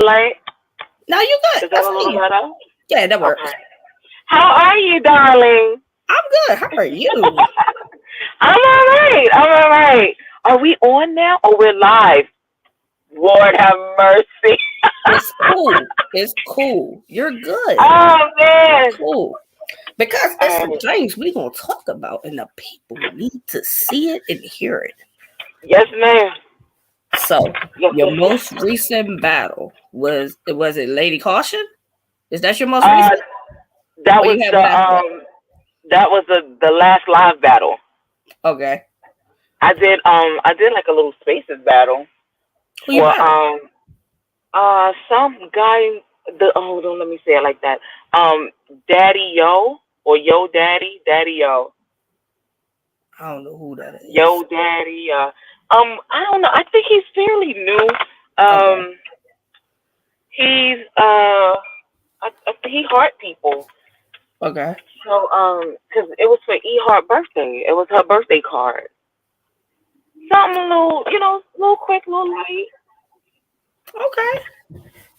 Like, No, you good. is that a little better? Yeah, that works. Okay. How are you, darling? I'm good. How are you? I'm all right. I'm all right. Are we on now? Oh, we're live. Lord have mercy. It's cool. It's cool. You're good. Oh man. Cool. Because it's some Right. things we're gonna talk about, and the people need to see it and hear it. Yes, ma'am. So, Yes, your yes, yes. most recent battle was it Lady Caution? Is that your most Uh, recent? that Or was you have the one after that? the last live battle. Okay. I did like a little spaces battle Who you for battle? some guy. Don't let me say it like that. Daddy Yo or Yo Daddy, Daddy Yo, I don't know who that Yo is. Daddy. I don't know. I think he's fairly new. Okay. Um, he's he heart people. Okay. So cause it was for E Heart birthday. It was her birthday card. Something a little, little quick, little light. Okay.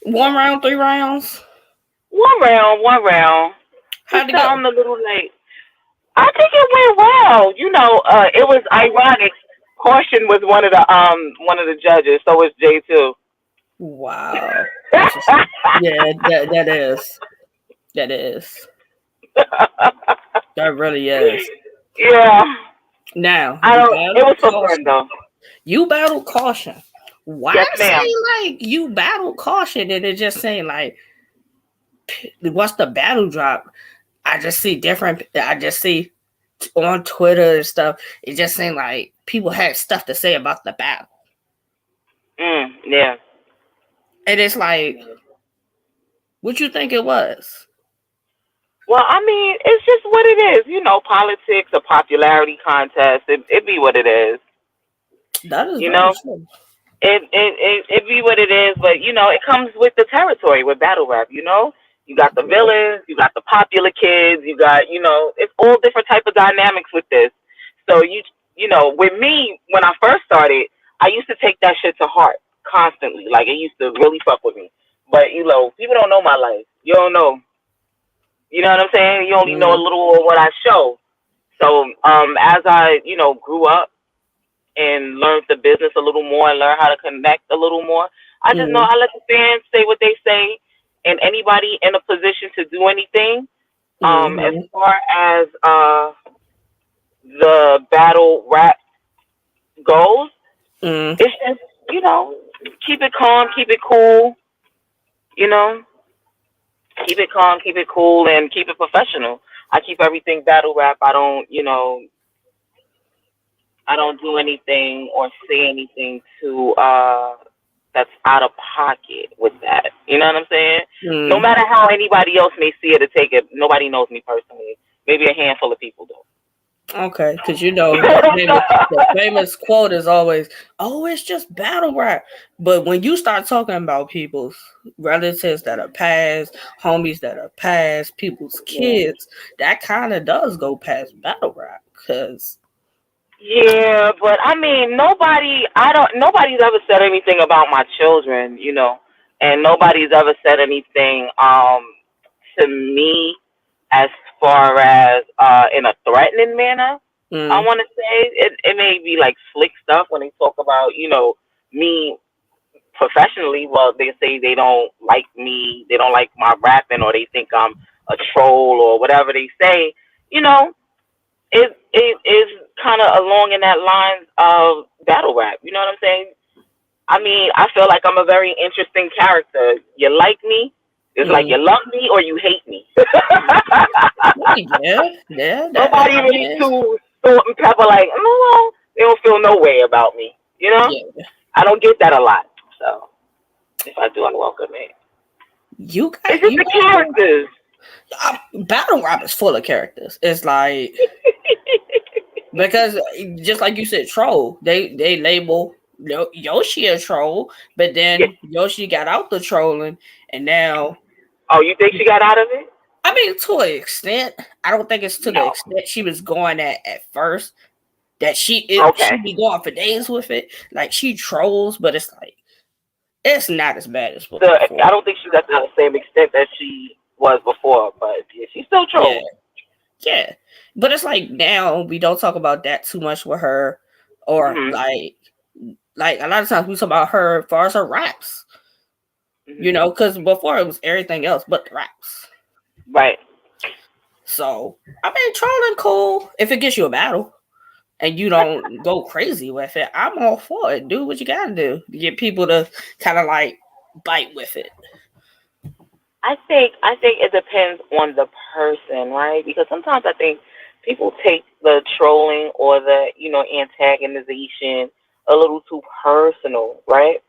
One round, 3 rounds. One round, one round. Just How'd it go? something a little late. I think it went well. It was ironic. Caution was one of the judges, so was Jay too. Wow. Interesting. Yeah, that is. That is. That really is. Yeah. Now, I you don't it battled was for fun Caution. though. You battled Caution. Why Yes, say ma'am. like you battled Caution and it just saying like what's the battle drop? I just see on Twitter and stuff, it just seemed like people had stuff to say about the battle. Yeah. And it's like, what you think it was? Well, I mean, it's just what it is. Politics, a popularity contest. It be what it is. That is You very know, true. it be what it is. But it comes with the territory with battle rap. You got the Yeah. villains, you got the popular kids, you got it's all different type of dynamics with this. So with me when I first started, I used to take that shit to heart constantly. Like it used to really fuck with me. But people don't know my life. You don't know. You know what I'm saying? You only know a Mm-hmm. little of what I show. So as I grew up and learned the business a little more and learned how to connect a little more, I just know Mm-hmm. I let the fans say what they say, and anybody in a position to do anything. As Mm-hmm. far as the battle rap goes, Mm-hmm. it's just keep it calm, keep it cool. You know, keep it calm, keep it cool, and keep it professional. I keep everything battle rap. I don't do anything or say anything to that's out of pocket with that. You know what I'm saying? No Mm-hmm. matter how anybody else may see it or take it, nobody knows me personally. Maybe a handful of people do. Okay, because the famous quote is always, "Oh, it's just battle rap." But when you start talking about people's relatives that are passed, homies that are passed, people's Yeah. kids, that kind of does go past battle rap. Because Yeah, but I mean, nobody's ever said anything about my children, and nobody's ever said anything to me as far as in a threatening manner. I mm, want to say it may be like slick stuff when they talk about me professionally. Well, they say they don't like me, they don't like my rapping, or they think I'm a troll or whatever they say. You know, it is kind of along in that lines of battle rap. You know what I'm saying? I mean, I feel like I'm a very interesting character. You like me? It's like mm. you love me or you hate me. Yeah, yeah, Nobody that really is. too salt and pepper. Like, no, they don't feel no way about me. Yeah, I don't get that a lot. So if I do, I welcome it. you It's got just you the got to. characters. Battle rap is full of characters. It's like because just like you said, troll. They label Yoshi a troll, but Yeah. then Yoshi got out the trolling, and now Oh, you think she got out of it? I mean to an extent. I don't think it's to the No. extent she was going at first. That she Okay. be going for days with it. Like she trolls, but it's like It's not as bad as I before. don't think she's at the same extent that she was before, but yeah, she still Yeah, trolls. yeah. But it's like now we don't talk about that too much with her, or Mhm. like a lot of times we talk about her as far as her raps. You Mhm. know, because before it was everything else but the raps. Right. So I mean, trolling cool if it gets you a battle and you don't go crazy with it. I'm all for it. Do what you gotta do to get people to kind of like bite with it. I think it depends on the person, right? Because sometimes I think people take the trolling or the antagonization a little too personal, right?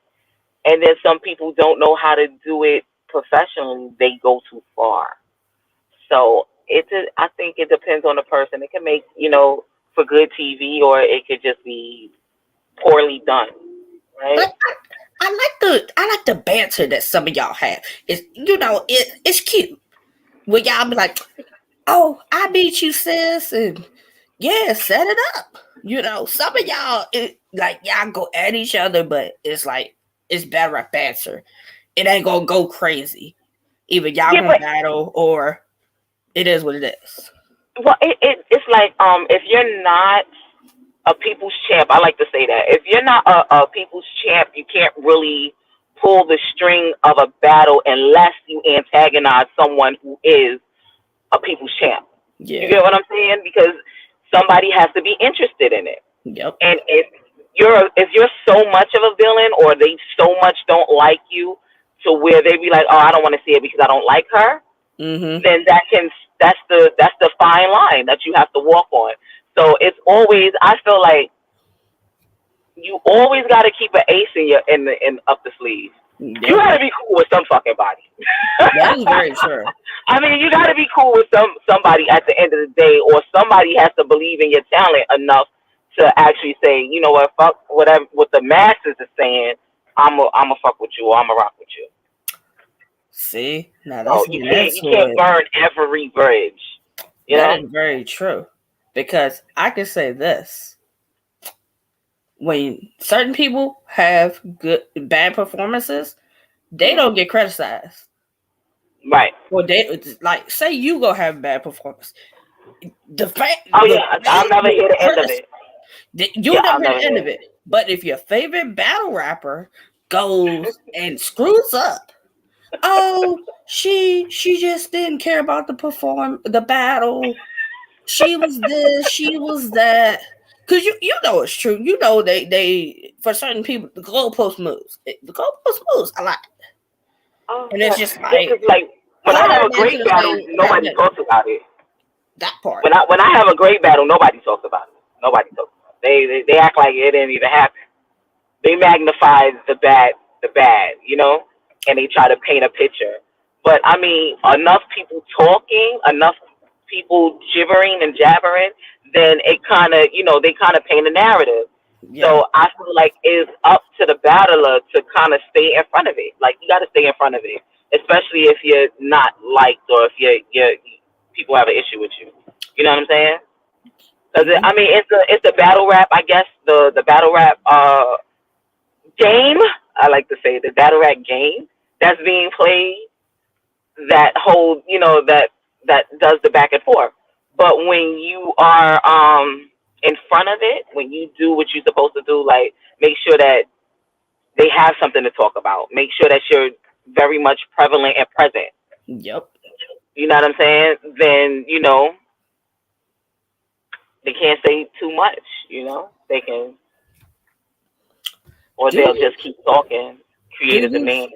And then some people don't know how to do it professionally. They go too far. So I think it depends on the person. It can make for good TV, or it could just be poorly done, right? But I like the banter that some of y'all have. It's it's cute. When y'all be like, "Oh, I beat you, sis," and yeah, set it up. Some of y'all like y'all go at each other, but it's like it's better at banter. It ain't gonna go crazy. Either y'all Yeah, gonna but battle or it is what it is. well, it's like if you're not a people's champ, I like to say that if you're not a people's champ, you can't really pull the string of a battle unless you antagonize someone who is a people's champ. You Yeah. get what I'm saying? Because somebody has to be interested in it. Yep. And if you're so much of a villain, or they so much don't like you to where they be like, oh, I don't want to see it because I don't like her, Mm-hmm. then that's the fine line that you have to walk on. So it's always, I feel like you always got to keep an ace in up the sleeve. You Yep. got to be cool with some fucking body. That is very true. I mean, you got to be cool with somebody at the end of the day, or somebody has to believe in your talent enough to actually say, you know what, fuck whatever what the masses is saying. I'm a fuck with you, or I'm a rock with you. See, now So that's you getting can't you into can't it. burn every bridge. You That know. is very true. Because I can say this. When certain people have good bad performances, they Hmm. don't get criticized. Right. Or they like say you go have a bad performance. Oh The yeah, I'll fans never will hear the end of criticize. it. Yeah, You'll never I'll hear never the end hear of it. it. But if your favorite battle rapper goes and screws up, oh, she just didn't care about the battle. She was this, she was that. Cause you know it's true. You know they for certain people the goalpost moves. The goalpost moves a lot. Oh And yeah, it's just yeah. Cause like like when put I have her a into great the battle, same nobody category. talks about it. That part. When I have a great battle, nobody talks about it. Nobody talks about it. They act like it didn't even happen. They magnify the bad, and they try to paint a picture. But I mean, enough people talking, enough people gibbering and jabbering, then it kind of, they kind of paint a narrative. Yeah. So I feel like it's up to the battler to kind of stay in front of it. Like you got to stay in front of it, especially if you're not liked, or if you people have an issue with you. You know what I'm saying? Because Mhm. I mean, it's a battle rap. I guess the battle rap game. I like to say the battle rap game that's being played, that whole that does the back and forth. But when you are in front of it, when you do what you're supposed to do, like make sure that they have something to talk about. Make sure that you're very much prevalent and present. Yep. You know what I'm saying? Then they can't say too much. They can, or Do they'll you just keep talking, do create a you demand.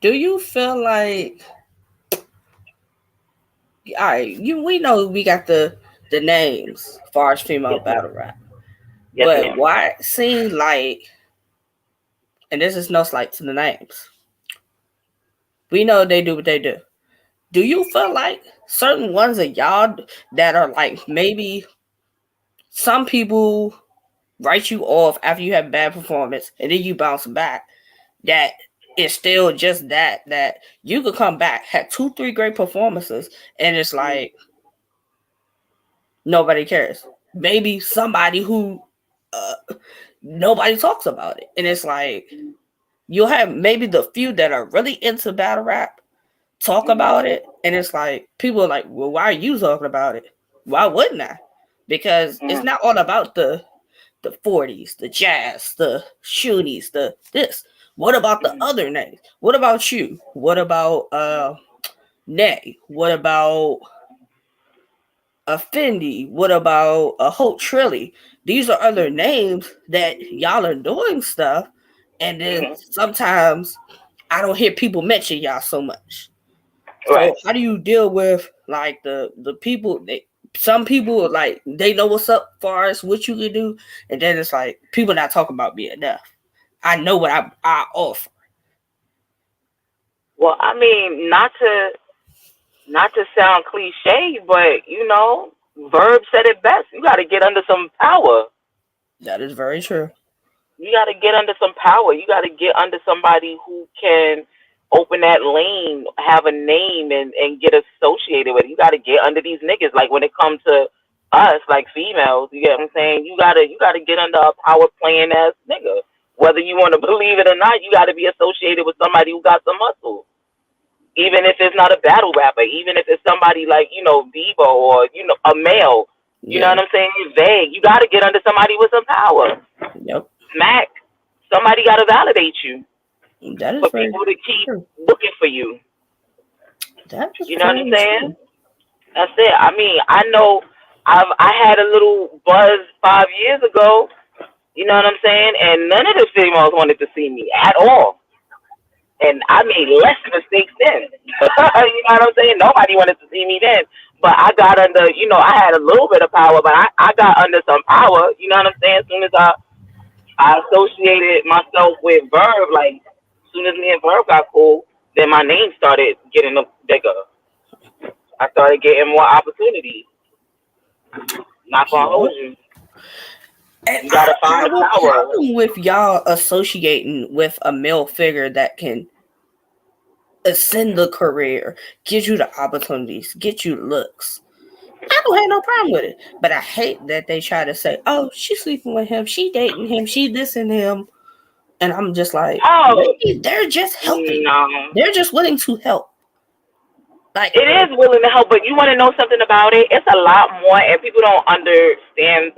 do you feel like all right, we know we got the names as far as female Yes, battle ma'am. rap. Yes, But ma'am. why it seems like and this is no slight to the names. We know they do what they do. Do you feel like certain ones of y'all that are like maybe some people write you off after you have bad performance and then you bounce back? That it's still just that you could come back, have 2, 3 great performances, and it's like nobody cares. Maybe somebody who uh, nobody talks about it, and it's like You'll have maybe the few that are really into battle rap talk about it, and it's like people are like, well, why are you talking about it? Why wouldn't I? Because it's not all about the 40s, the jazz, the shoonies, the this. What about the other names? What about you? What about Nay? What about a Fendi? What about a Hope Trilly? These are other names that y'all are doing stuff, and then sometimes I don't hear people mention y'all so much. Right. So how do you deal with like the people? Some people like they know what's up far as what you can do, and then it's like people not talking about me enough. I know what I offer. Well, I mean, not to sound cliche, but Verb said it best. You got to get under some power. That is very true. You got to get under some power. You got to get under somebody who can open that lane, have a name, and get associated with it. You got to get under these niggas. Like when it comes to us, like females, you get what I'm saying? You gotta get under a power playing ass nigga. Whether you want to believe it or not, you got to be associated with somebody who got some muscle. Even if it's not a battle rapper, even if it's somebody like, Bebo or, a male, you know Yeah. what I'm saying? It's vague. You got to get under somebody with some power. Yep. Smack. Somebody got to validate you That is for very people to keep true. looking for you. That is You know what I'm very saying? true. That's it. I mean, I know I had a little buzz 5 years ago, you know what I'm saying? And none of the females wanted to see me at all. And I made less mistakes then. You know what I'm saying? Nobody wanted to see me then. But I got under, I had a little bit of power, but I got under some power. You know what I'm saying? As soon as I associated myself with Verb, like, as soon as me and Verb got cool, then my name started getting bigger. I started getting more opportunities. Not gonna hold Yep. you. And You I gotta don't find the have a power. problem with y'all associating with a male figure that can ascend the career, get you the opportunities, get you looks. I don't have no problem with it. But I hate that they try to say, oh, she's sleeping with him, she dating him, she dissing him. And I'm just like, Oh maybe they're just helping. no. They're just willing to help. Like, It is willing to help, but you want to know something about it? It's a lot more, and people don't understand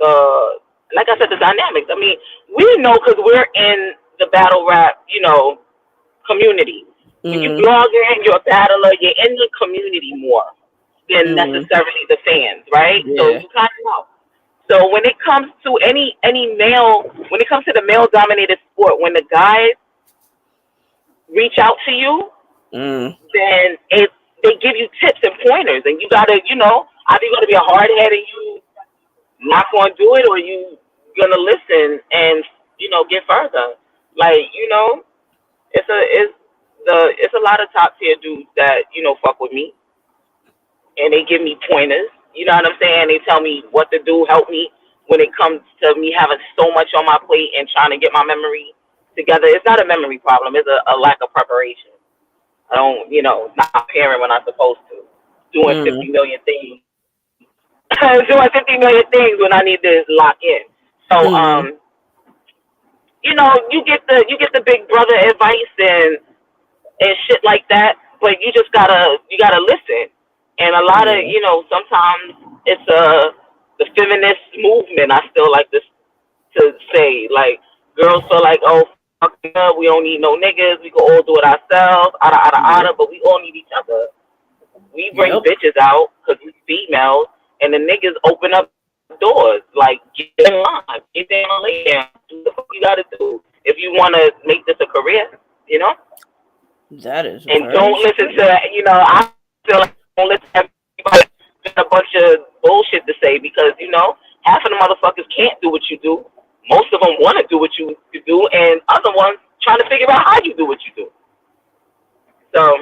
like I said, the dynamics. I mean, we know because we're in the battle rap, community. When you mm, blogging, you're a battler, you're in the community more than mm, necessarily the fans, right? So yeah, you kind of know. So when it comes to any male, when it comes to the male dominated sport, when the guys reach out to you, mm, then they give you tips and pointers, and you gotta, either you gotta be a hard head and you not gonna do it, or you gonna listen and get further. Like it's a lot of top tier dudes that fuck with me, and they give me pointers. You know what I'm saying? They tell me what to do, help me when it comes to me having so much on my plate and trying to get my memory together. It's not a memory problem. It's a lack of preparation. I don't, not preparing when I'm supposed to. Doing mm, 50 million things. Doing 50 million things when I need to lock in. So, mm, you get the big brother advice and shit like that, but you gotta listen. And a lot of yeah, sometimes it's the feminist movement. I still like to say, like, girls feel like, oh, fuck up, we don't need no niggas, we can all do it ourselves, yep, but we all need each other. We bring yep, bitches out because we females, and the niggas open up doors. Like, get in line, get down, lay down, do the fuck you gotta do if you want to make this a career, you know. that is And very don't listen true. to, I feel like don't listen to everybody got a bunch of bullshit to say, because half of the motherfuckers can't do what you do. Most of them want to do what you do, and other ones trying to figure out how you do what you do. So,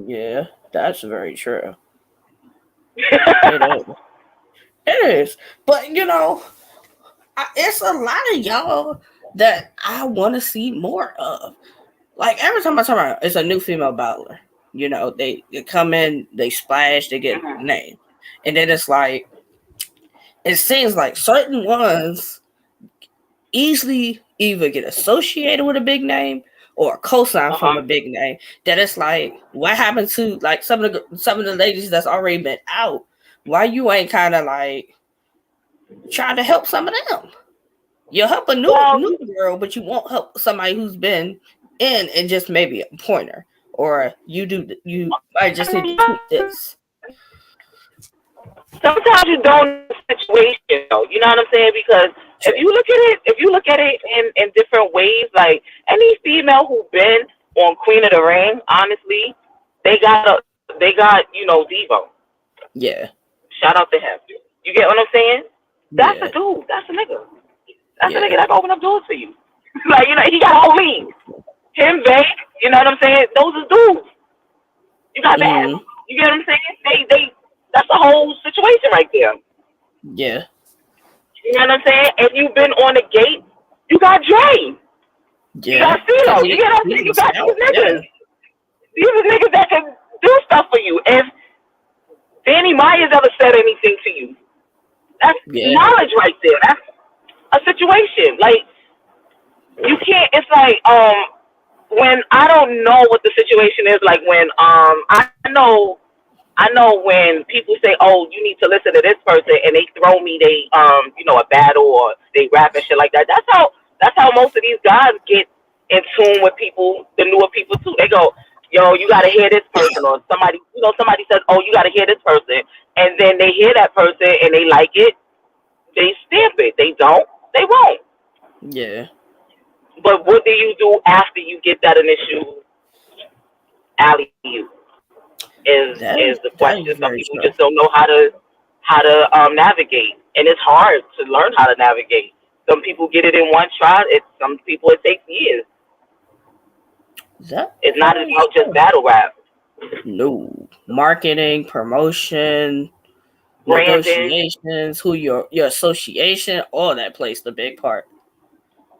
Yeah, that's very true. It is. It is. But, it's a lot of y'all that I want to see more of. Like, every time I turn around, it's a new female battler. They come in, they splash, they get mhm. name. And then it's like, it seems like certain ones easily either get associated with a big name or a cosign Uh from huh. a big name, that it's like, what happened to like some of the ladies that's already been out? Why you ain't kind of like trying to help some of them? You'll help a Well, new girl, but you won't help somebody who's been in and just maybe a pointer, or you might just need to tweak this. sometimes you don't know the situation though. You know what I'm saying? Because True. if you look at it in different ways, like any female who been on Queen of the Ring, honestly, they got Devo. Yeah. Shout out to him. You get what I'm saying? That's a Yeah. dude. That's a nigga. That's a nigga Yeah. that can open up doors for you. Like he got all lean. Him, Bay. You know what I'm saying? Those are dudes. You got that. Mm. You get what I'm saying? They. That's the whole situation right there. Yeah. You know what I'm saying? If you've been on the gate, you got Dre. You Yeah. got Cause CeeLo. You get what I'm he saying? You was got these out. niggas. Yeah. These are niggas that can do stuff for you. If Danny Myers ever said anything to you, that's Yeah. knowledge right there. That's a situation. Like you can't. It's like when I don't know what the situation is. Like when I know when people say, "Oh, you need to listen to this person," and they throw me a battle or they rap and shit like that. That's how most of these guys get in tune with people, the newer people too. They go, "Yo, you got to hear this person," or somebody says, "Oh, you got to hear this person," and then they hear that person and they like it, they stamp it. They don't, they won't. Yeah. But what do you do after you get that initial alley you? Is the That question. is Some very people true. just don't know how to navigate, and it's hard to learn how to navigate. Some people get it in one try. Some people it takes years. It's not That is about just true. battle rap. No marketing, promotion, Branding, negotiations, who your association, all that plays the big part.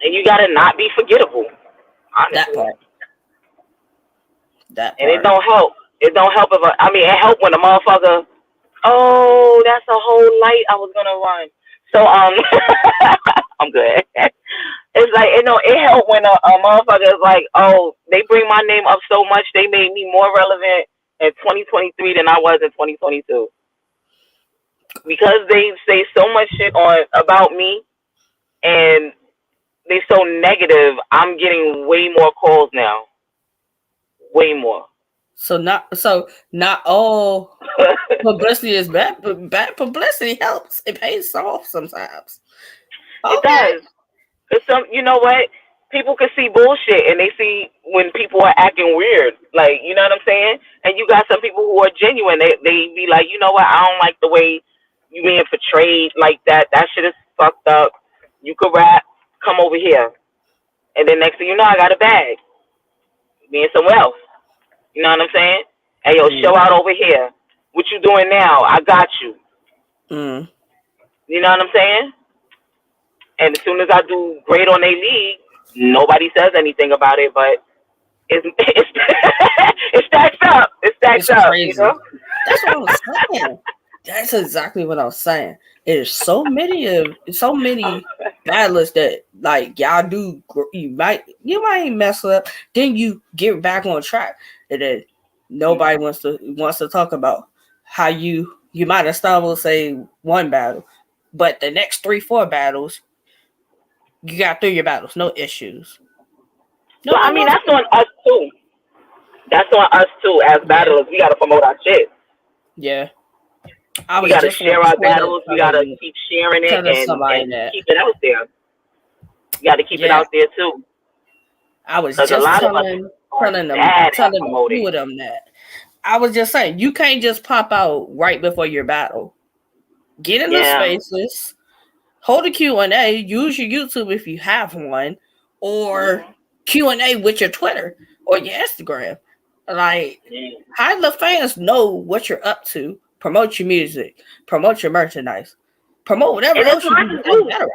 and you gotta not be forgettable, That honestly. part. That And it part. don't help. It don't help if it help when a motherfucker. Oh, that's a whole light I was gonna run. So I'm good. It's like it helped when a motherfucker is like, oh, they bring my name up so much, they made me more relevant in 2023 than I was in 2022 because they say so much shit on about me and they so negative. I'm getting way more calls now, way more. So not all publicity is bad, but bad publicity helps. It pays off sometimes. It Okay. does. Cause you know what? People can see bullshit and they see when people are acting weird. Like, you know what I'm saying? And you got some people who are genuine. They be like, you know what? I don't like the way you being portrayed like that. That shit is fucked up. You could rap. Come over here. And then next thing you know, I got a bag. Being somewhere else. You know what I'm saying? Hey, yo, show Mm, out over here. What you doing now? I got you. mm. You know what I'm saying? And as soon as I do great on a league, nobody says anything about it. But it's it stacks up. It stacks It's up. You know. crazy. That's what I was saying. That's exactly what I was saying. There's so many battlers that like y'all do. You might mess up, then you get back on track, and then nobody wants to talk about how you might have stumbled say one battle, but the next 3-4 battles you got through your battles, no issues. Well, I Nobody mean wants that's to. on us too. That's on us too as Yeah, battlers. We gotta promote our shit. yeah. I We was gotta just on share our Twitter battles. We gotta keep sharing it telling somebody and that. keep it out there. You gotta keep it Yeah, out there too. I was Because a just lot of us telling are telling them bad at telling a few promoting. of them that I was just saying you can't just pop out right before your battle. Get in the Yeah. spaces, hold a Q&A, use your YouTube if you have one, or Mhm. Q&A with your Twitter or your Instagram. Like, Yeah. have the fans know what you're up to. Promote your music, promote your merchandise, promote whatever And it's else you hard do to besides do. battle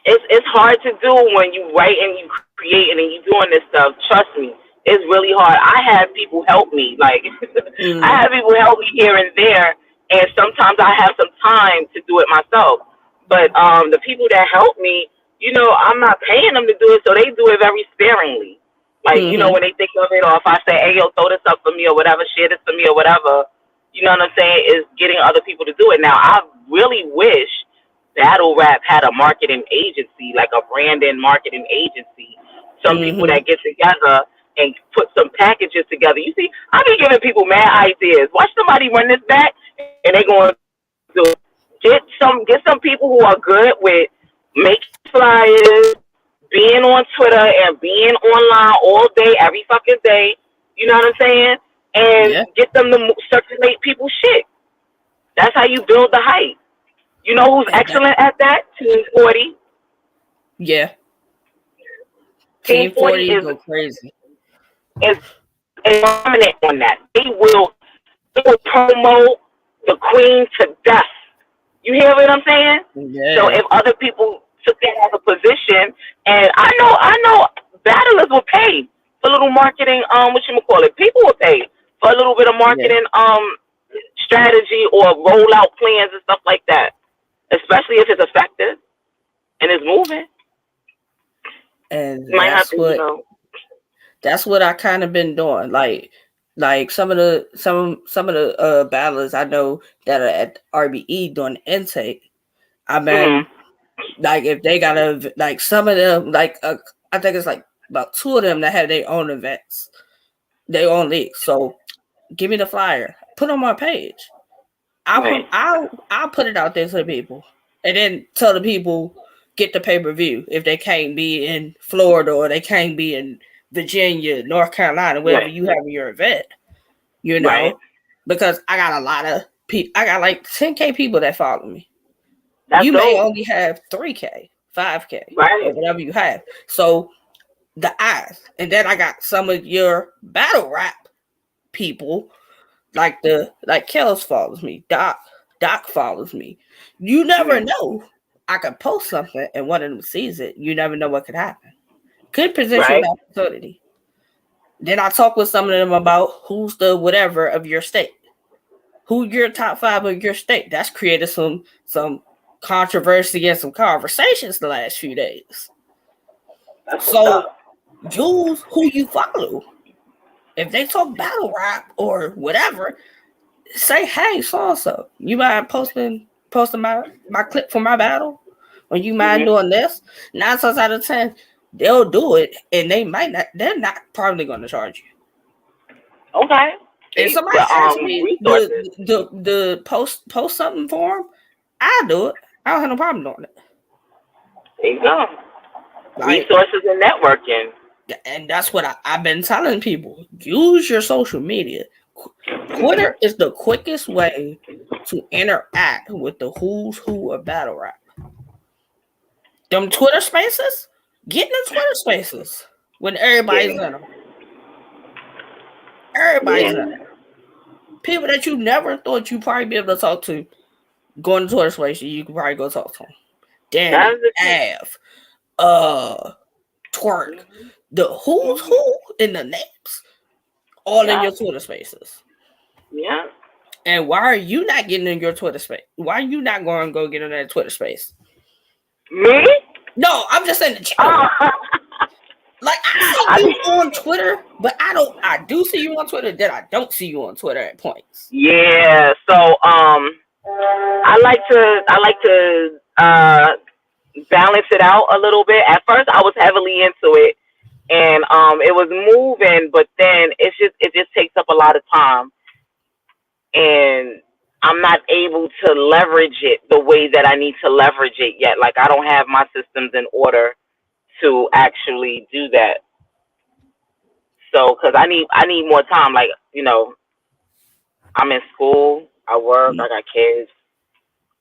It's hard to do when you write and you create and you doing this stuff. Trust me, it's really hard. I have people help me. Like rap. I have people help me here and there, and sometimes I have some time to do it myself. But the people that help me, I'm not paying them to do it, so they do it very sparingly. Like, Mm-hmm. when they think of it, or if I say, hey, yo, throw this up for me or whatever, share this for me or whatever, you know what I'm saying, is getting other people to do it. Now, I really wish battle rap had a marketing agency, like a branding marketing agency. Some people Mm-hmm. that get together and put some packages together. You see, I've been giving people mad ideas. Watch somebody run this back, and they're going to get some people who are good with making flyers, being on Twitter and being online all day, every fucking day. You know what I'm saying? And Yeah. get them to circulate people's shit. That's how you build the hype. You know who's And that, excellent at that? Team 40. yeah. Team Team 40 40 is go crazy. is dominant on that. They will promote the queen to death. You hear what I'm saying? So Yeah. if other people took that as a position, and I know battlers will pay for a little marketing, people will pay for a little bit of Yeah. marketing, strategy or rollout plans and stuff like that. Especially if it's effective and it's moving. And You might have to, that's what I kind of been doing. Like some of the battlers I know that are at RBE doing intake. I've been Mhm. like, if they got a, like, some of them, like, I think it's like about two of them that have their own events, their own leagues. So give me the flyer, put on my page. Right. I'll put it out there to the people, and then tell the people get the pay per view if they can't be in Florida or they can't be in Virginia, North Carolina, wherever Right. you have your event. You Right. know, because I got a lot of people. I got like 10K people that follow me. That's You may dope. only have 3K, 5K, or Right. whatever you have. So the eyes, and then I got some of your battle rap people, like Kels follows me, Doc follows me. You never Mhm. know. I could post something and one of them sees it. You never know what could happen. Could present you an Right. opportunity. Then I talk with some of them about who's the whatever of your state, who your top five of your state. That's created some controversy and some conversations the last few days. That's what's So up. Jules, who you follow. If they talk battle rap or whatever, say, hey, so and so, you mind posting my clip for my battle? Or you mind Mhm. doing this? 9 times out of 10, they'll do it, and they're not probably gonna charge you. Okay. If See somebody the asks me resources. the post something for them, I do it. I don't have no problem doing it. There you go. Like, Resources and networking. and that's what I've been telling people. Use your social media. Twitter is the quickest way to interact with the who's who of battle rap. Them Twitter spaces, get in the Twitter spaces when everybody's in Yeah. them. Everybody's in Yeah. them. People that you never thought you'd probably be able to talk to, go in the Twitter space, you can probably go talk to them. That's Danny, the thing. Av, Twerk, the who's Mhm. who in the names, all in Yeah. your Twitter spaces. Yeah. And why are you not getting in your Twitter space? Why are you not going to go get in that Twitter space? Me? No, I'm just saying in general. Oh. Like, I see I you mean, on Twitter, but I do see you on Twitter, then I don't see you on Twitter at points. yeah. So I like to balance it out a little bit. At first, I was heavily into it, and it was moving, but then it just takes up a lot of time, and I'm not able to leverage it the way that I need to leverage it yet. Like I don't have my systems in order to actually do that. So, because I need more time. Like I'm in school, I work, I got kids,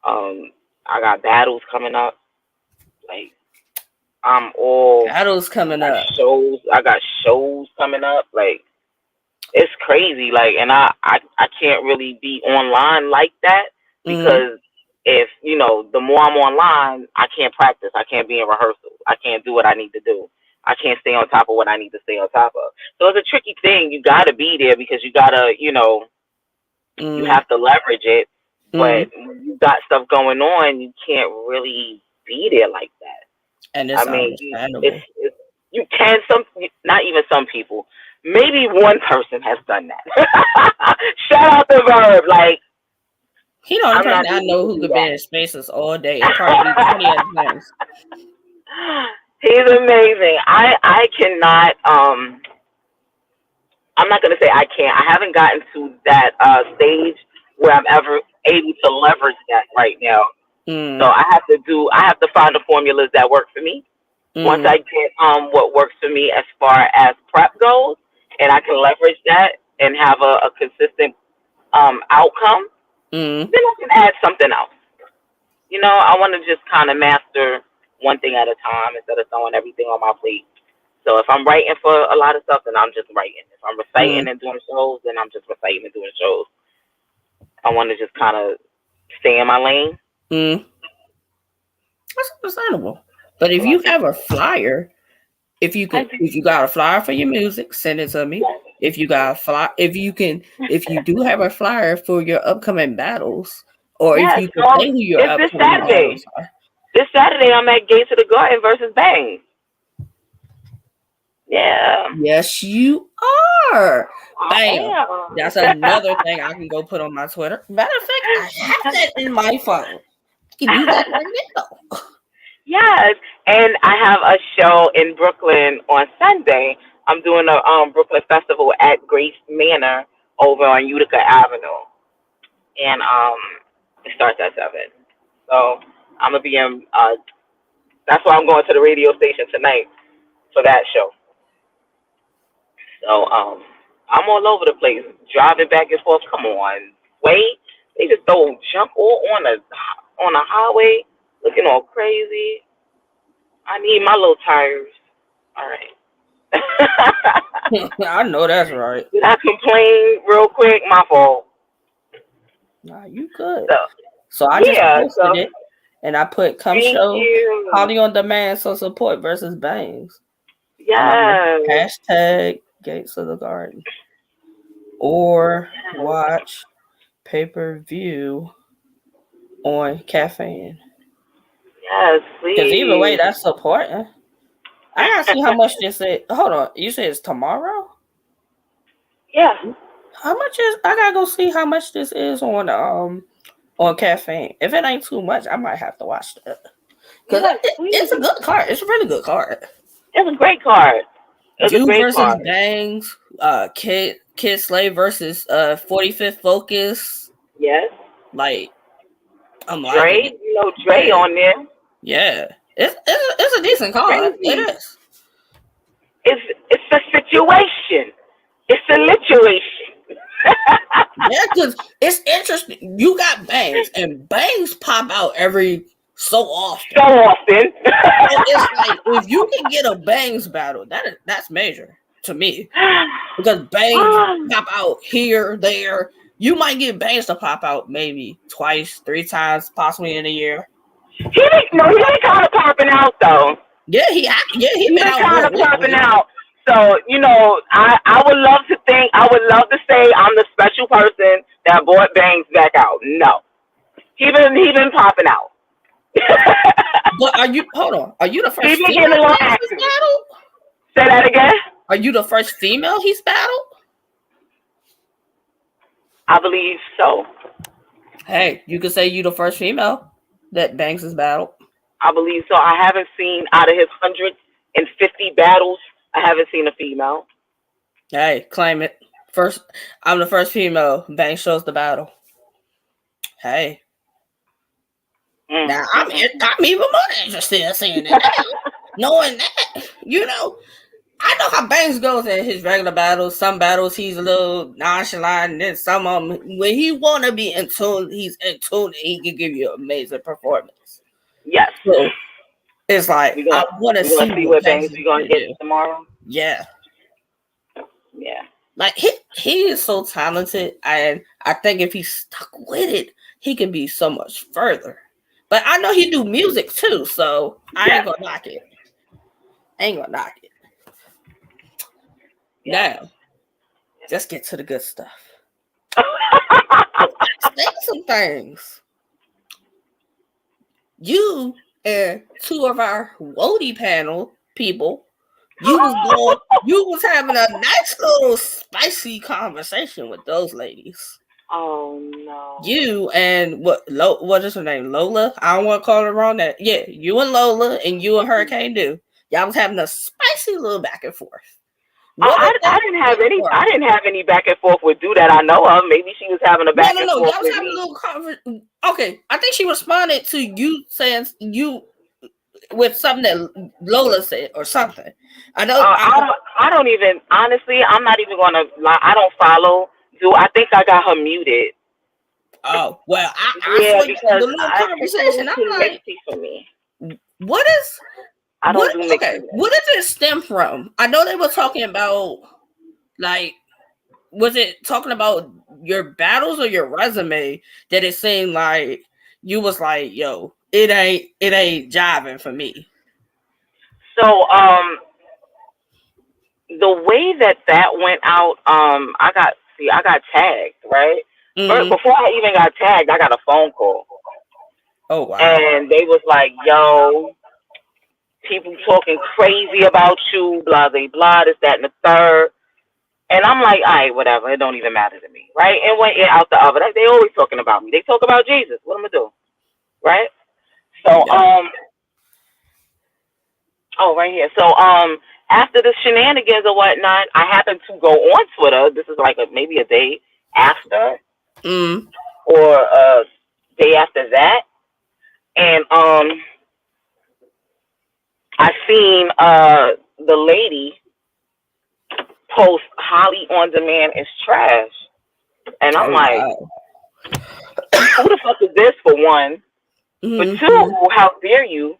um, I got battles coming up. Like I'm all Battles coming up. I got shows coming up. Like it's crazy. Like, and I can't really be online like that Mm-hmm. because if the more I'm online, I can't practice. I can't be in rehearsal. I can't do what I need to do. I can't stay on top of what I need to stay on top of. So it's a tricky thing. You got to be there because you got to, you Mm-hmm. have to leverage it. But Mm-hmm. when you got stuff going on, you can't really be there like that. And I it's mean, it's understandable. You can not even some people. Maybe one person has done that. Shout out to Verb. Like, he the only I'm not person I able know to who do could be in spaces all day and probably do 20 other things. He's amazing. I cannot. I'm not gonna say I can't. I haven't gotten to that stage where I'm ever able to leverage that right now. So Mm, I have to find the formulas that work for me. Once mm, I get what works for me as far as prep goes, and I can leverage that and have a consistent outcome, mm. then I can add something else. I want to just kind of master one thing at a time instead of throwing everything on my plate. So if I'm writing for a lot of stuff, then I'm just writing. If I'm reciting Mm, and doing shows, then I'm just reciting and doing shows. I want to just kind of stay in my lane. mm. That's understandable. But if So I you just, have a flyer, I do. if you got a flyer for your music, send it to me. If you got a flyer, if you do have a flyer for your upcoming battles, or if Yes. you can say who your It's this upcoming Saturday. battles are. This Saturday, I'm at Gates of the Garden versus Bang. Yeah. Yes, you are. I Bam. am. That's another thing I can go put on my Twitter. Matter of fact, I have that in my phone. You can do that right now. Yes, and I have a show in Brooklyn on Sunday. I'm doing a Brooklyn festival at Grace Manor over on Utica Avenue, and it starts at 7. So I'm gonna be in. That's why I'm going to the radio station tonight for that show. So I'm all over the place, driving back and forth. Come on, wait. They just don't jump all on the highway, looking all crazy. I need my little tires. All right. I know that's right. Did I complain real quick? My fault. Nah, you good. So So I just yeah. posted So it and I put come thank show you. Holly on Demand so support versus Bangs. Yes. Hashtag Gates of the Garden. Or watch pay-per-view on Caffeine. Yes, Because either way, please. that's supporting. I gotta see how much this is. Hold on. You said it's tomorrow? Yeah. How much is I gotta go see how much this is on Caffeine. If it ain't too much, I might have to watch that. Because Yes, it's a please. good card. It's a really good card. It's a great card. It's a You great versus card. Bangs, Kid Slay versus 45th Focus. Yes. Like, I'm liking Dre, it. Dre Yeah. on there. Yeah. It's a decent card. It Crazy. is. It's a situation. It's a situation. Yeah, because it's interesting. You got Bangs, and Bangs pop out every so often. So often. So it's like if you can get a Bangs battle, that's major to me. Because Bangs pop out here, there. You might get Bangs to pop out maybe twice, 3 times, possibly in a year. He kind of popping out though. Yeah, he He been been out kind more of popping recently. out. So, I would love to think, I would love to say I'm the special person that brought Bangs back out. No. He been popping out. But hold on? Are you the He first been female getting a little Bangs he's active. battled? Say that again? Are you the first female he's battled? I believe so. Hey, you could say you the first female that Banks has battled. I believe so. I haven't seen, out of his 150 battles, I haven't seen a female. Hey, claim it. First, I'm the first female. Banks shows the battle. Hey. Now I'm even more interested in seeing that now. Knowing that, I know how Banks goes in his regular battles. Some battles he's a little nonchalant, and then some of them, when he wanna be in tune, he's in tune, and he can give you an amazing performance. Yes. So it's like We're I gonna, want to we're gonna see see what what Banks Bangs is we're gonna gonna get do. tomorrow. Yeah. Yeah. Like he is so talented, and I think if he's stuck with it, he can be so much further. But I know he do music too, so I ain't gonna knock it. Yeah. Now, let's get to the good stuff. Say some things. You and two of our Wody panel people You was having a nice little spicy conversation with those ladies. Oh no. You and what is her name? Lola? I don't want to call her wrong. That you and Lola and you and Hurricane Do. Y'all was having a spicy little back and forth. What was that I didn't have any. I didn't have any back and forth with Do that I know of. Maybe she was having a back and No. forth Y'all was with having a me. little conversation. Okay, I think she responded to you saying you with something that Lola said or something. I know. I don't even honestly. I'm not even gonna lie. I don't follow Do. I think I got her muted. Oh well, I Yeah, saw because the little she's a little conversation. too I'm like, mixy for me. what is I don't do okay? mixiness. What did it stem from? I know they were talking about like, was it talking about your battles or your resume that it seemed like you was like, yo, it ain't jiving for me. So the way that went out, I got tagged, right? First, Mm-hmm. before I even got tagged, I got a phone call, Oh wow. and they was like, "Yo, people talking crazy about you, blah blah blah, this that and the third." And I'm like, "All right, whatever. It don't even matter to me, right?" And went out the oven. They always talking about me. They talk about Jesus. What am I gonna do, right? So Yep. oh, right here. So after the shenanigans or whatnot, I happened to go on Twitter. This is like maybe a day after Mm. or a day after that, and I seen the lady post HollyOnDemand is trash, and I'm Oh like, wow. who the fuck is this for one? For Mm-hmm. two, how dare you?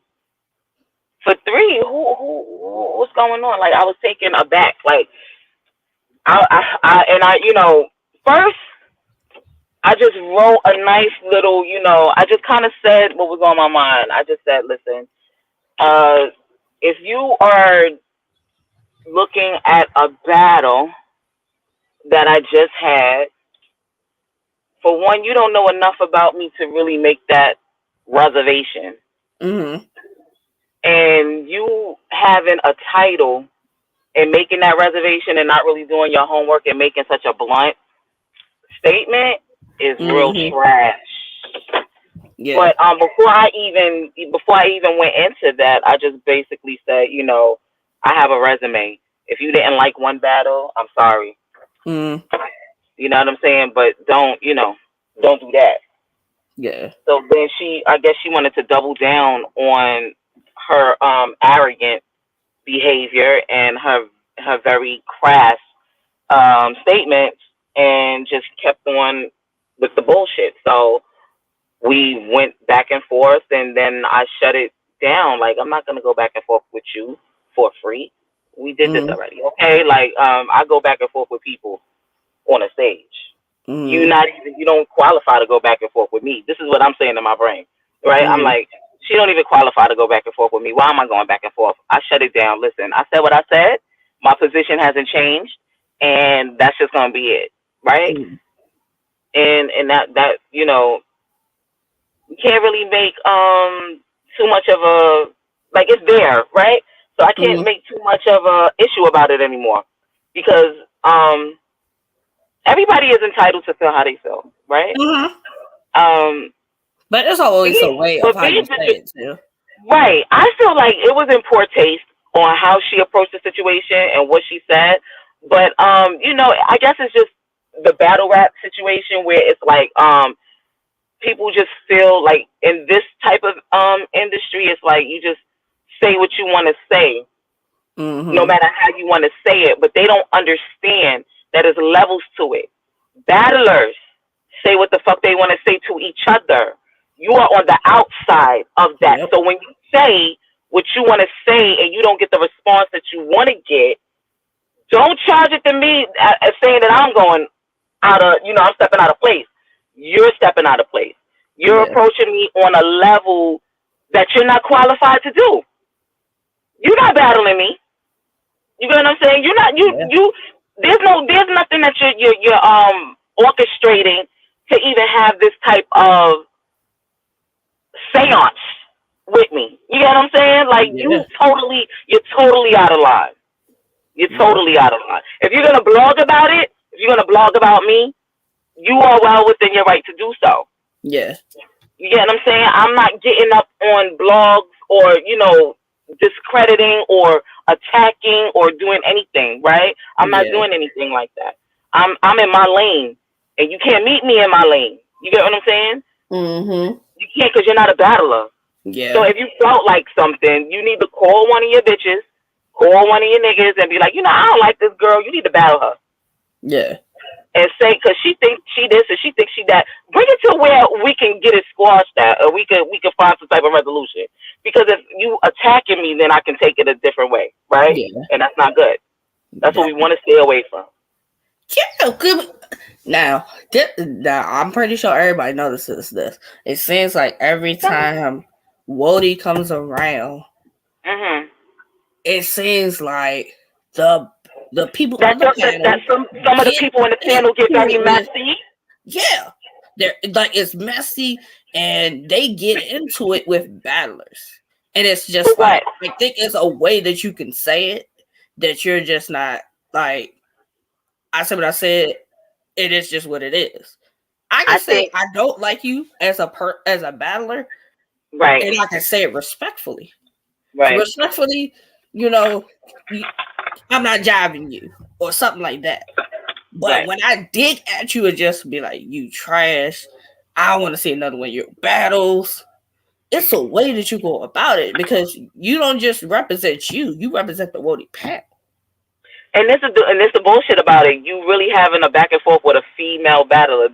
For three, what's going on? Like I was taken aback. Like first I just wrote a nice little, I just kind of said what was on my mind. I just said, listen, uh, if you are looking at a battle that I just had, for one, you don't know enough about me to really make that reservation. Mm-hmm. And you having a title and making that reservation and not really doing your homework and making such a blunt statement is real Mm-hmm. trash. Yeah. But before I even went into that, I just basically said, I have a resume. If you didn't like one battle, I'm sorry. Mm. You know what I'm saying? But don't do that. Yeah. So then I guess she wanted to double down on her arrogant behavior and her very crass statements, and just kept on with the bullshit. So we went back and forth, and then I shut it down. Like, I'm not gonna go back and forth with you for free. We did this Mm. already, okay? Like, I go back and forth with people on a stage. Mm. You don't qualify to go back and forth with me. This is what I'm saying in my brain, right? I'm Mm. like, she don't even qualify to go back and forth with me. Why am I going back and forth? I shut it down. Listen, I said what I said. My position hasn't changed, and that's just gonna be it, right? Mm. And that you can't really make too much of a, like, it's there, right? So I can't Mm. make too much of a issue about it anymore, because everybody is entitled to feel how they feel, right? Mm-hmm. Um, But there's always a way of but how you being say it too. right, I feel like it was in poor taste on how she approached the situation and what she said. But I guess it's just the battle rap situation where it's like people just feel like in this type of industry, it's like you just say what you want to say, no Mm-hmm. matter how you want to say it, but they don't understand that there's levels to it. Battlers say what the fuck they want to say to each other. You are on the outside of that. Yep. So when you say what you want to say and you don't get the response that you want to get, don't charge it to me as saying that I'm going out of, I'm stepping out of place. You're stepping out of place. You're Yeah. approaching me on a level that you're not qualified to do. You're not battling me. You get what I'm saying? You're not Yeah. there's nothing that you're orchestrating to even have this type of seance with me. You get what I'm saying? Like Yeah. you're totally out of line. You're Yeah. totally out of line. If you're gonna blog about it, if you're gonna blog about me, you are well within your right to do so. Yeah. You get what I'm saying? I'm not getting up on blogs or, discrediting or attacking or doing anything, right? I'm not Yeah. doing anything like that. I'm in my lane, and you can't meet me in my lane. You get what I'm saying? Mm-hmm. You can't, because you're not a battler. So Yeah. if you felt like something, you need to call one of your bitches, call one of your niggas, and be like, I don't like this girl. You need to battle her. Yeah. And say, because she thinks she this and she thinks she that. Bring it to where we can get it squashed at, or we can find some type of resolution. Because if you attacking me, then I can take it a different way, right? Yeah. And that's not good. That's what That, we want to stay away from. yeah. Good. Now, I'm pretty sure everybody notices this. It seems like every time Wody comes around, Mm-hmm. it seems like the the people That on the panel some of the get people in the panel get into very it with, messy. yeah, they're like, it's messy, and they get into it with battlers, and it's For just what? like, I think it's a way that you can say it, that you're just not like, I said what I said. It is just what it is. I can I say think, I don't like you as a battler, right, and I can say it respectfully. So right, respectfully, you know, I'm not jiving you or something like that. But right. when I dig at you and just be like, you trash, I don't want to see another one of your battles. It's a way that you go about it, because you don't just represent you represent the Wody panel. And this is the bullshit about it. You really having a back and forth with a female battler.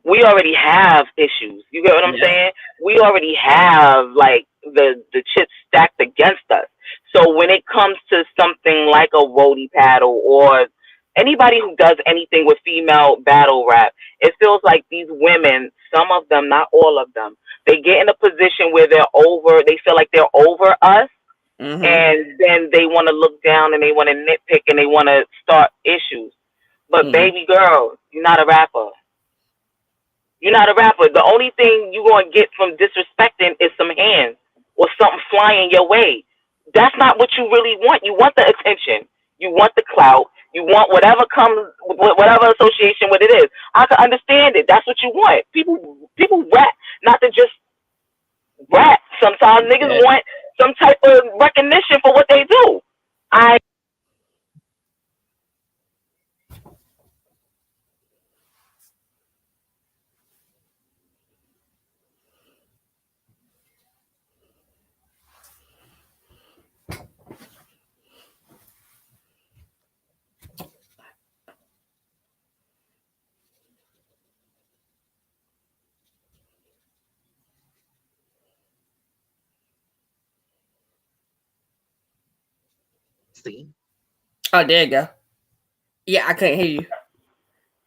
We already have issues. You get what I'm Yeah. saying? We already have like the chips stacked against us. So when it comes to something like a Wody paddle or anybody who does anything with female battle rap, it feels like these women, some of them, not all of them, they get in a position where they feel like they're over us, Mm-hmm. and then they want to look down and they want to nitpick and they want to start issues. But Mm-hmm. baby girl, you're not a rapper. You're not a rapper. The only thing you're going to get from disrespecting is some hands or something flying your way. That's not what you really want. You want the attention. You want the clout. You want whatever comes, whatever association with it is. I can understand it. That's what you want. People rap, not to just rap. Sometimes niggas Yeah. want some type of recognition for what they do. I See? Oh, there you go. Yeah, I couldn't hear you.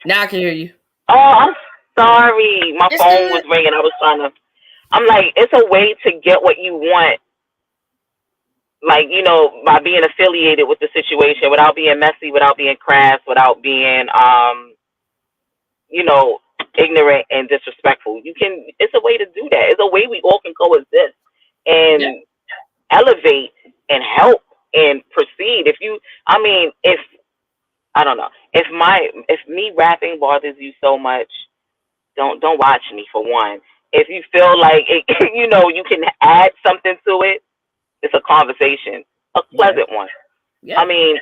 Now I can hear you. Oh, I'm sorry. My It's phone was good. ringing. I was trying to. I'm like, it's a way to get what you want, like, by being affiliated with the situation without being messy, without being crass, without being, you know, ignorant and disrespectful. It's a way to do that. It's a way we all can coexist Yeah. and elevate and help and proceed. If I don't know, if me rapping bothers you so much, don't watch me, for one. If you feel like it, you can add something to it, it's a conversation, a Yeah. pleasant one. I Yeah. mean,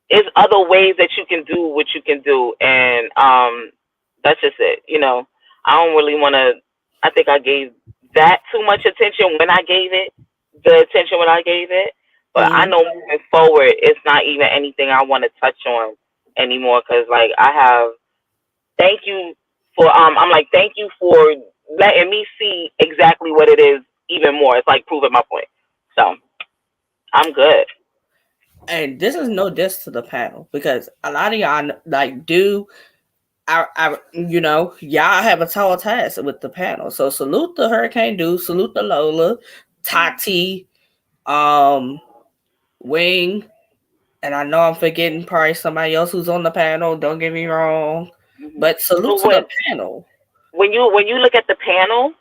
there's other ways that you can do what you can do, and that's just it. I don't really want to. I think I gave that too much attention when I gave it the attention when I gave it, but I Mm-hmm. know moving forward, it's not even anything I want to touch on anymore, because like I have. Thank you for I'm like, thank you for letting me see exactly what it is even more. It's like proving my point. So I'm good. And this is no diss to the panel, because a lot of y'all like do. Y'all have a tall task with the panel. So salute the Hurricane Dude, salute the Lola, Tati, um, Wing, and I know I'm forgetting probably somebody else who's on the panel. Don't get me wrong, Mm-hmm. but salute But to the panel. when you look at the panel,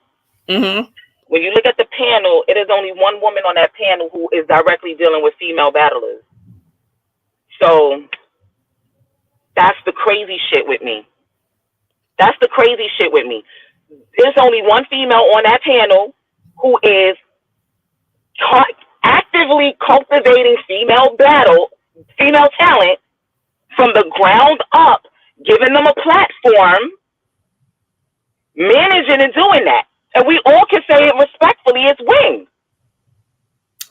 Mm-hmm. it is only one woman on that panel who is directly dealing with female battlers. So that's the crazy shit with me. That's the crazy shit with me. There's only one female on that panel who is actively cultivating female talent from the ground up, giving them a platform, managing and doing that. And we all can say it respectfully, it's Wing.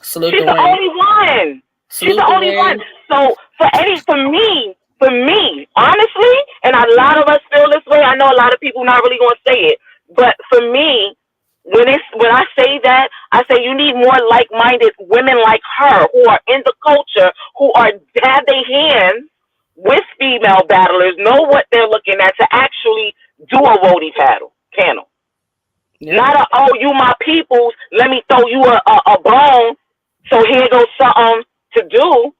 Salute She's the only one. She's the only one. So for me, honestly, and a lot of us feel this way. I know a lot of people not really gonna say it, but for me, when I say that, I say you need more like-minded women like her who are in the culture, who have their hands with female battlers, know what they're looking at to actually do a roadie panel. Yeah. Not you my peoples, let me throw you a bone, so here goes something to do.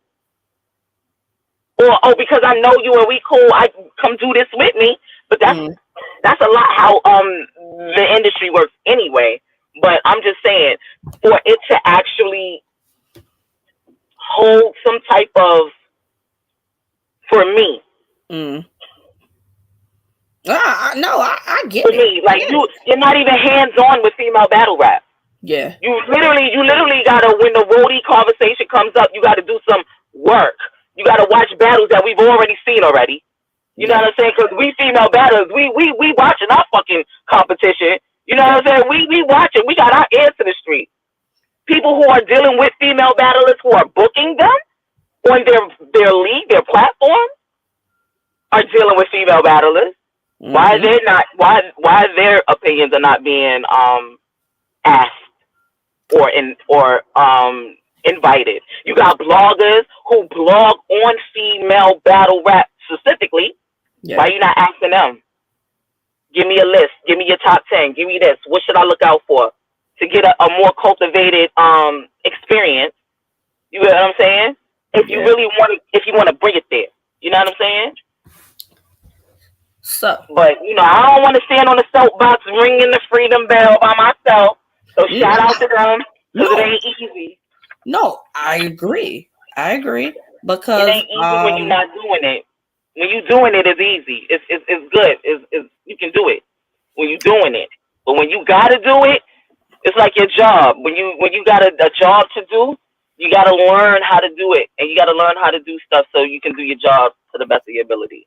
Or because I know you and we cool, I come do this with me. But that's a lot how the industry works anyway. But I'm just saying, for it to actually hold some type of, for me. I get it. For me, like you're not even hands-on with female battle rap. Yeah. You literally gotta, when the roadie conversation comes up, you gotta do some work. You gotta watch battles that we've already seen already. You know what I'm saying? Because we female battlers, we watching our fucking competition. You know what I'm saying? We watching. We got our ears to the street. People who are dealing with female battlers who are booking them on their league, their platform, are dealing with female battlers. Why they're not? Why their opinions are not being asked or invited? You got bloggers who blog on female battle rap specifically. Yeah. Why are you not asking them? Give me a list. Give me your top 10. Give me this. What should I look out for to get a more cultivated experience? You know what I'm saying? If you really want to bring it there, you know what I'm saying? So, but I don't want to stand on the soapbox ringing the freedom bell by myself. So shout out to them because it ain't easy. No, I agree. Because it ain't easy when you're not doing it. When you're doing it, it's easy. It's good. It's you can do it when you're doing it. But when you gotta do it, it's like your job. When you got a job to do, you gotta learn how to do it, and you gotta learn how to do stuff so you can do your job to the best of your ability.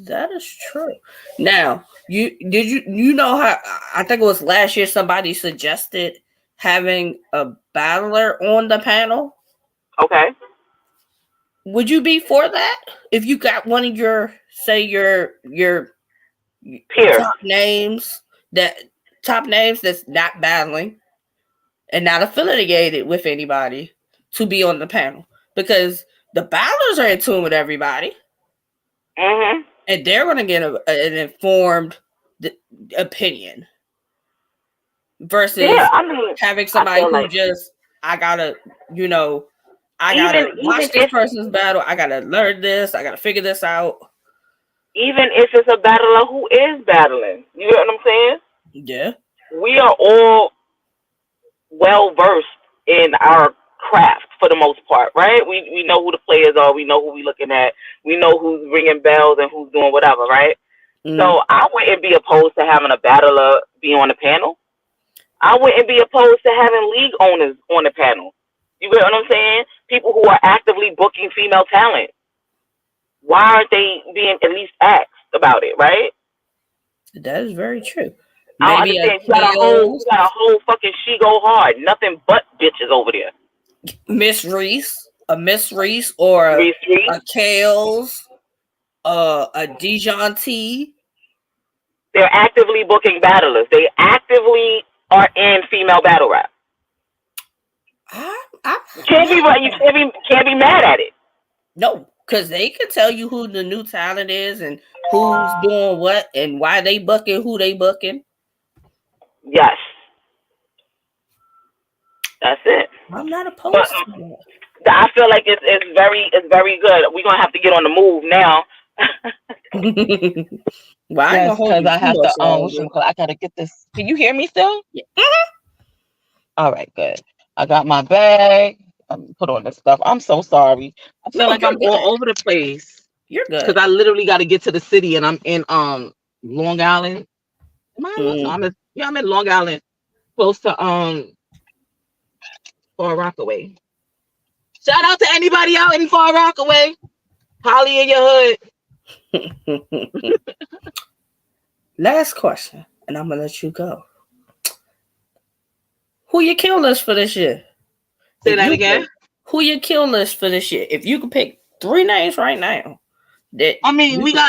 That is true. Now, you know how I think it was last year somebody suggested having a battler on the panel? Okay. Would you be for that? If you got one of your top names that's not battling and not affiliated with anybody to be on the panel, because the battlers are in tune with everybody. And they're going to get an informed opinion versus having somebody who I gotta watch this person's battle. I gotta learn this. I gotta figure this out. Even if it's a battler who is battling, you know what I'm saying? Yeah. We are all well versed in our craft for the most part, right? We know who the players are. We know who we're looking at. We know who's ringing bells and who's doing whatever, right? So I wouldn't be opposed to having a battler be on the panel. I wouldn't be opposed to having league owners on the panel. You get what I'm saying? People who are actively booking female talent. Why aren't they being at least asked about it, right? That is very true. I understand. You got a whole fucking She Go Hard. Nothing but bitches over there. Miss Reese or a Kales, a Dijon T. They're actively booking battlers. They actively are in female battle rap. You can't be mad at it. No, because they can tell you who the new talent is and who's doing what and why they booking, who they booking. Yes. That's it. I'm not opposed to that. I feel like it's very good. We're gonna have to get on the move now. Yes, because I have to I gotta get this. Can you hear me still? Yeah. All right, good. I got my bag. put on this stuff. I'm so sorry. I feel No, like you're I'm good. all over the place You're because good. I literally got to get to the city, and I'm in Long Island. Am I in Long? No, Mm. I'm in Long Island, close to Far Rockaway. Shout out to anybody out in Far Rockaway. Holly in your hood. Last question, and I'm gonna let you go. Who your kill list for this year? Say If that you again. could, who your kill list for this year? If you could pick 3 names right now, that I mean, you could,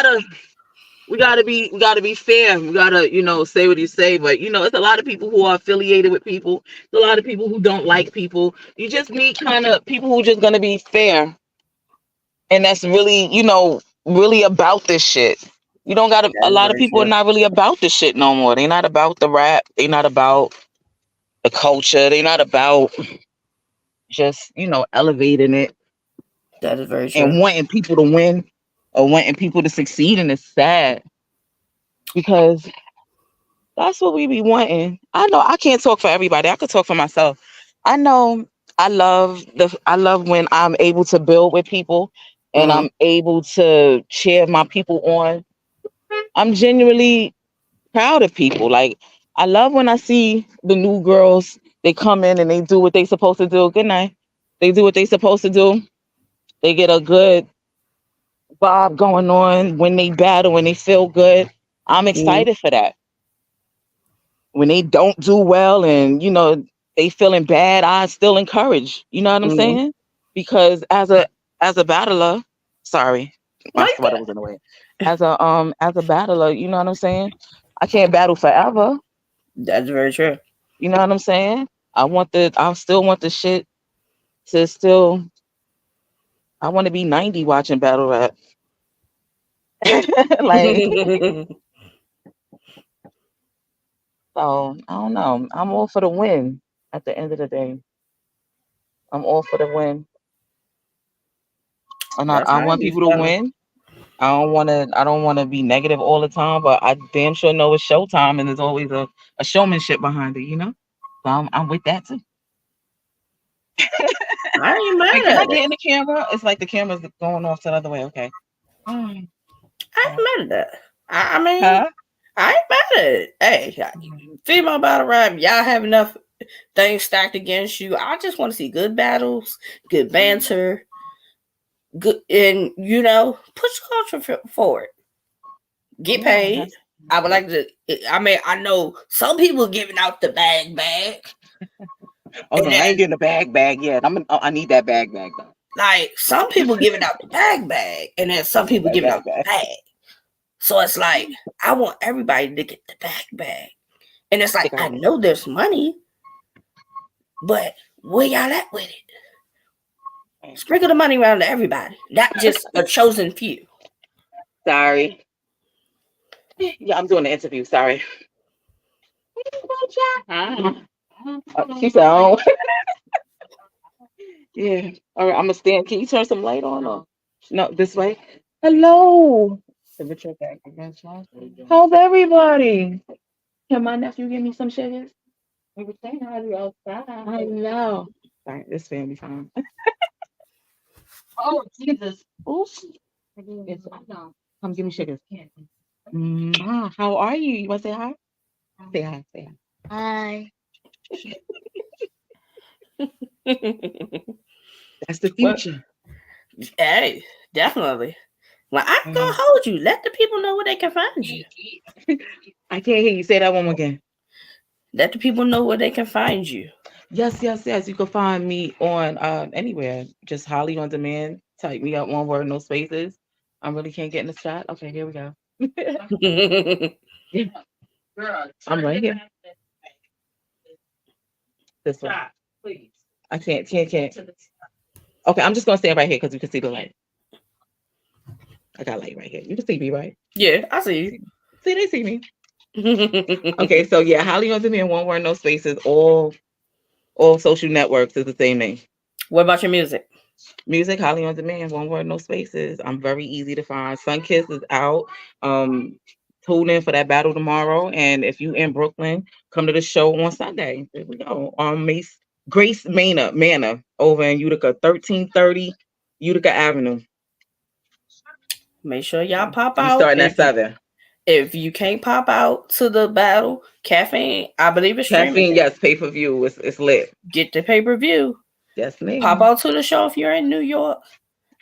we gotta be fair. We gotta, say what you say, but it's a lot of people who are affiliated with people. There's a lot of people who don't like people. You just need kind of people who just gonna be fair, and that's really, really about this shit. You don't got a that's lot of very people are true. not really about this shit no more. They not about the rap. They not about the culture. They not about just elevating it That is very true. and wanting people to win or wanting people to succeed. And it's sad because that's what we be wanting. I know I can't talk for everybody. I could talk for myself. I know I love when I'm able to build with people and Mm-hmm. I'm able to cheer my people on. I'm genuinely proud of people. Like I love when I see the new girls, they come in and they do what they supposed to do. Good night. They do what they supposed to do. They get a good vibe going on when they battle, when they feel good. I'm Mm-hmm. excited for that. When they don't do well and they feeling bad, I still encourage. You know what I'm Mm-hmm. saying? Because as a battler, sorry, my Like sweater that. was in the way. As a battler, you know what I'm saying? I can't battle forever. That's very true. You know what I'm saying? I still want the shit to still. I want to be 90 watching battle rap. Like, so I don't know. I'm all for the win. At the end of the day, I'm all for the win, and That's I how want you people to feeling. win. I don't want to be negative all the time, but I damn sure know it's showtime, and there's always a showmanship behind it. So I'm with that too. I ain't Wait, mad can I at it. get in the camera? It's like the camera's going off the other way. Okay. Mm, I okay. ain't mad at that. I mean, Huh? I ain't mad at it. Hey, female battle rap, y'all have enough things stacked against you. I just want to see good battles, good banter, good, and push the culture forward. Get Yeah, paid. that's. I would like to. I mean, I know some people giving out the bag, Oh and no, I ain't then getting a bag yet. I need that bag though. like some people giving out the bag, and then some I need people that giving out bag. the bag. So it's like I want everybody to get the bag, and it's like Think I I got know there's money, but where y'all at with it? it. Sprinkle the money around to everybody, not just a chosen few. Sorry. Yeah, I'm doing the interview. Sorry. She said, "Oh, yeah. All right, I'm gonna stand. Can you turn some light on? Or no, this way. Hello. Temperature back. How's everybody? Can my nephew give me some sugars? We were saying how you outside. I know. All right, this family time. Oh Jesus. Oops. It's, come give me sugars. How are you? You want to say hi? Say hi. Say hi. That's the Well, future. hey, definitely. Well, I'm gonna Mhm. hold you. Let the people know where they can find you. I can't hear you. Say that one more again. Let the people know where they can find you. Yes, yes, yes. You can find me on anywhere. Just Holly on demand. Type me up, one word, no spaces. I really can't get in the chat. Okay, here we go. Yeah, I'm right here. This one. I can't. Okay, I'm just gonna stand right here because you can see the light. I got light right here. You can see me, right? Yeah, I see See, they see me. you. Okay, so yeah, Holly on demand, one word, no spaces. All social networks is the same name. What about your music? Music, Holly on demand, one word, no spaces. I'm very easy to find. Sunkiss is out. Um, Tune in for that battle tomorrow. And if you in Brooklyn, come to the show on Sunday. There we go. Grace Manor over in Utica, 1330 Utica Avenue. Make sure y'all pop We out. starting at 7. If you can't pop out to the battle, Caffeine, I believe it's streaming. Caffeine, yes, pay-per-view. It's lit. Get the pay-per-view. Yes, ma'am. Pop out to the show if you're in New York.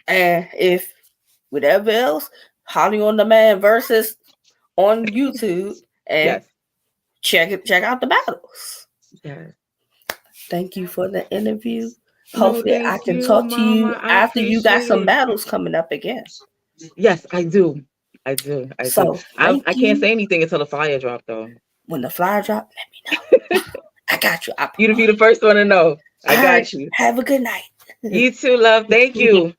And if whatever else, HollyOnDemand versus on YouTube. And yes. check out the battles. Yes. Thank you for the interview. No, Hopefully I thank can you, talk to you Mama. I after you got appreciate some it. battles coming up again. Yes, I do. I do. So I thank can't you. say anything until the flyer drop, though. When the flyer drop, let me know. I got you. You'd be the first one to know. I got you. Have a good night. You too, love. Thank you.